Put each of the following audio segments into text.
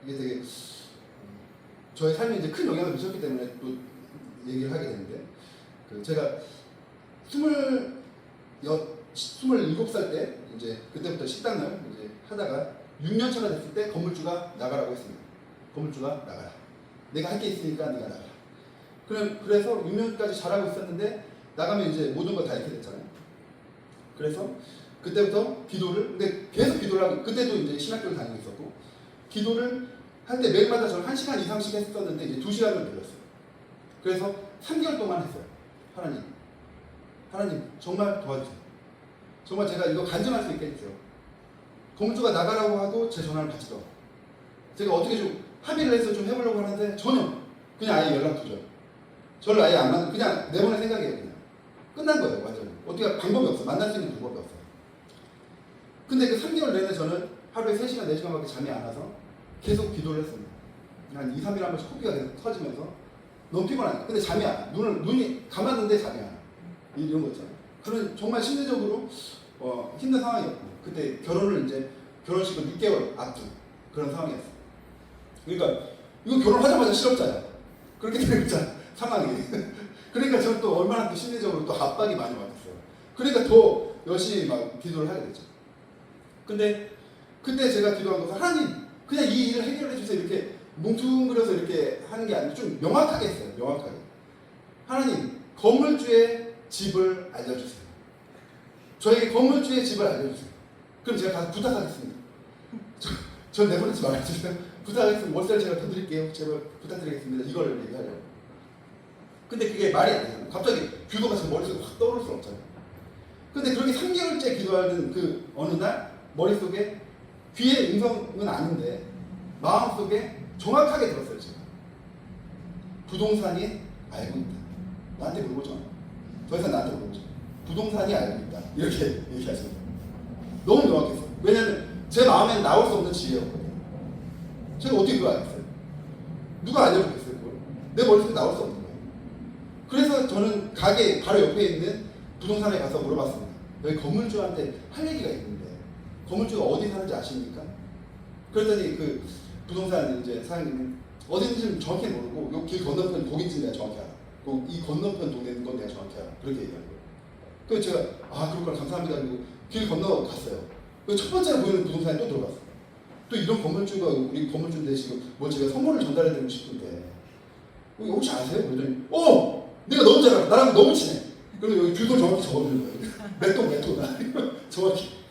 이게 되게 저의 삶에 이제 큰 영향을 미쳤기 때문에 또 얘기를 하게 되는데, 제가 27살 때 이제 그때부터 식당을 이제 하다가 6년 차가 됐을 때 건물주가 나가라고 했습니다. 건물주가 나가라. 내가 할 게 있으니까 네가 나가라. 그래서 6년까지 잘하고 있었는데 나가면 이제 모든 걸 다 잃게 됐잖아요. 그래서 그때부터 기도를, 근데 계속 기도를 하고, 그때도 이제 신학교를 다니고 있었고, 기도를 할 때 매일마다 저는 1시간 이상씩 했었는데 이제 2시간을 늘렸어요. 그래서 3개월 동안 했어요. 하나님 정말 도와주세요. 정말 제가 이거 간증할 수 있게 해주세요. 건물주가 나가라고 하고 제 전화를 받지도, 제가 어떻게 좀 합의를 해서 좀 해보려고 하는데 전혀, 그냥 아예 연락 두죠. 저를 아예 안 만나, 그냥 내보낼 생각이에요. 그냥 끝난 거예요. 완전히 어떻게 방법이 없어. 만날 수 있는 방법이 없어요. 근데 그 3개월 내내 저는 하루에 3시간 4시간밖에 잠이 안 와서 계속 기도를 했습니다. 한 2, 3일에 한 번씩 코피가 계속 터지면서 너무 피곤하니까. 근데 잠이 안 와. 눈이 감았는데 잠이 안 와. 이런 거 있잖아요. 그런 정말 심리적으로 힘든 상황이었고, 그때 결혼식을 6개월 앞둔 그런 상황이었어요. 그러니까 이거 결혼하자마자 실업자야. 그렇게 되는 상황이. 그러니까 저는 또 얼마나 또 심리적으로 또 압박이 많이 받았어요. 그러니까 더 열심히 막 기도를 하게 됐죠. 근데 그때 제가 기도한 것은, 하나님 그냥 이 일을 해결해 주세요. 이렇게 뭉뚱그려서 이렇게 하는 게 아니고 좀 명확하게 했어요. 명확하게. 하나님, 건물주의 집을 알려주세요. 저에게 건물주의 집을 알려주세요. 그럼 제가 가서 부탁하겠습니다. 전 내보내지 말아주세요. 부탁하겠습니다. 월세를 제가 더 드릴게요. 제발 부탁드리겠습니다. 이걸 얘기하려고. 근데 그게 말이 안 돼요. 갑자기 규도가 제 머릿속에 확 떠오를 수 없잖아요. 근데 그렇게 3개월째 기도하는 그 어느 날 머릿속에, 귀의 음성은 아닌데 마음속에 정확하게 들었어요. 제가 부동산이 알고 있다. 나한테 물어보지 마. 더 이상 나한테 물어보지 마. 부동산이 알고 있다. 이렇게 얘기하시는 거예요. 너무 명확했어요. 왜냐하면 제 마음에는 나올 수 없는 지혜였거든요. 제가 어떻게 그걸 알겠어요? 누가 알려주겠어요? 그걸? 내 머릿속에 나올 수 없는 거예요. 그래서 저는 가게 바로 옆에 있는 부동산에 가서 물어봤습니다. 여기 건물주한테 할 얘기가 있는데 건물주가 어디 사는지 아십니까? 그랬더니 그 부동산 이제 사장님은 어딘지 정확히 모르고, 요 길 건너편 거긴지 내가 정확히 알아. 이 건너편 동네 있는 건 내가 정확히 알아. 그렇게 얘기한 거예요. 그래서 제가 그렇구나, 감사합니다. 그리고 길 건너 갔어요. 첫 번째 보이는 부동산에 또 들어갔어요. 또 이런 건물주가 우리 건물주인데 지금 뭐 제가 선물을 전달해드리고 싶은데 혹시 아세요? 그랬더니 내가 너무 잘 알아. 나랑 너무 친해. 그리고 여기 주소 정확히 적어주는 거예요. 몇 호다. 정확히.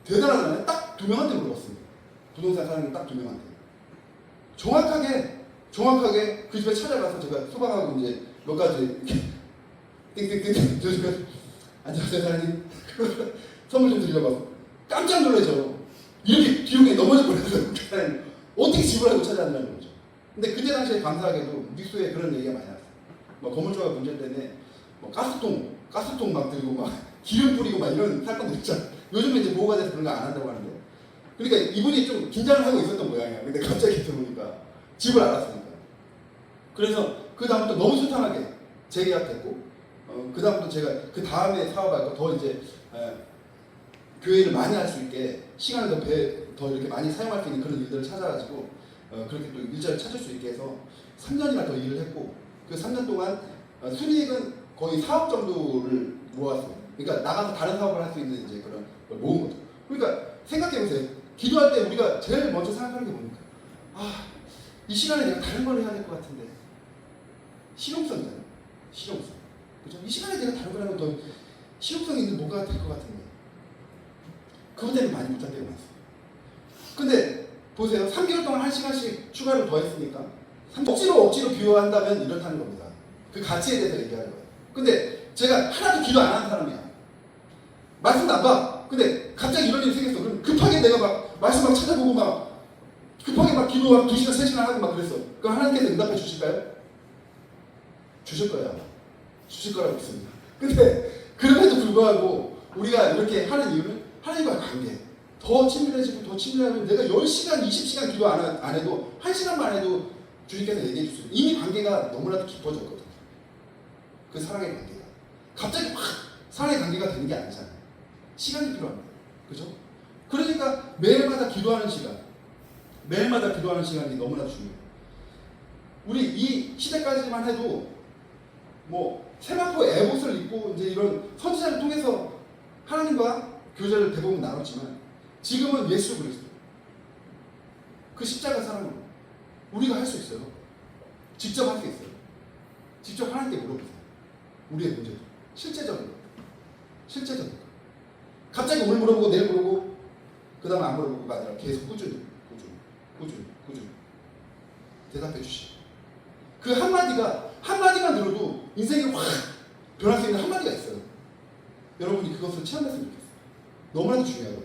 대단하잖아요. 딱 2명한테 물어봤습니다. 부동산 사장님 딱 2명한테. 정확하게 그 집에 찾아가서 제가 수박하고 이제 몇 가지 띵띵띵 저희가 안녕하세요 사장님 선물 좀 드리려고 깜짝 놀라죠. 이렇게 기록에 넘어질 뻔했어요. 어떻게 집을 알고 찾아왔냐는 거죠. 근데 그때 당시에 감사하게도 뉴스에 그런 얘기가 많이 나왔어요. 뭐 건물주가 문제 때문에 뭐 가스통 막 들고 막 기름 뿌리고 막 이런 사건들 있잖아요. 요즘에 이제 보호가 돼서 그런 거 안 한다고 하는데, 그러니까 이분이 좀 긴장을 하고 있었던 모양이야. 근데 갑자기 들어보니까 집을 알았으니까. 그래서 그 다음부터 너무 순탄하게 재계약했고, 그 다음부터 제가 그 다음에 사업할 거 더 이제 교회를 많이 할 수 있게 시간을 더 이렇게 많이 사용할 수 있는 그런 일들을 찾아가지고 그렇게 또 일자리를 찾을 수 있게 해서 3년이나 더 일을 했고, 그 3년 동안 순이익은 거의 4억 정도를 모았어요. 그러니까 나가서 다른 사업을 할 수 있는 이제 그런 걸 모은 거죠. 그러니까 생각해보세요. 기도할 때 우리가 제일 먼저 생각하는 게 뭡니까? 이 시간에 내가 다른 걸 해야 될 것 같은데. 실용성이잖아요. 실용성. 그죠? 이 시간에 내가 다른 걸 하면 더 실용성 있는 뭐가 될 것 같은데. 그것 때문에 많이 못한 데가 많습니다. 근데 보세요. 3개월 동안 1시간씩 추가로 더 했으니까 억지로 비유한다면 이렇다는 겁니다. 그 가치에 대해서 얘기하는 거예요. 근데 제가 하나도 기도 안 하는 사람이야. 말씀도 안 봐. 근데 갑자기 이런 일이 생겼어. 그럼 급하게 내가 막 말씀 막 찾아보고 막 급하게 막 기도 막 2시간, 3시간 하고 막 그랬어. 그럼 하나님께서 응답해 주실까요? 주실 거예요. 주실 거라고 믿습니다. 근데 그럼에도 불구하고 우리가 이렇게 하는 이유는 하나님과의 관계. 더 친밀해지면 내가 10시간, 20시간 기도 안 해도 1시간만 해도 주님께서 얘기해 주세요. 이미 관계가 너무나도 깊어졌거든요. 그 사랑의 관계가. 갑자기 확 사랑의 관계가 되는 게 아니잖아요. 시간이 필요합니다. 그죠? 그러니까 매일마다 기도하는 시간. 매일마다 기도하는 시간이 너무나 중요해요. 우리 이 시대까지만 해도 뭐 세마포 에봇을 입고 이제 이런 선지자를 통해서 하나님과 교제를 대부분 나눴지만 지금은 예수 그리스도 그 십자가 사랑으로 우리가 할 수 있어요. 직접 할 수 있어요. 직접 하나님께 물어보세요. 우리의 문제도 실제적으로 갑자기 오늘 물어보고 내일 물어보고 그 다음에 안 물어보고가 아니라 계속 꾸준히 대답해 주시고 그 한마디만 들어도 인생이 확 변할 수 있는 한마디가 있어요. 여러분이 그것을 체험했으면 좋겠어요. 너무나도 중요하거든요.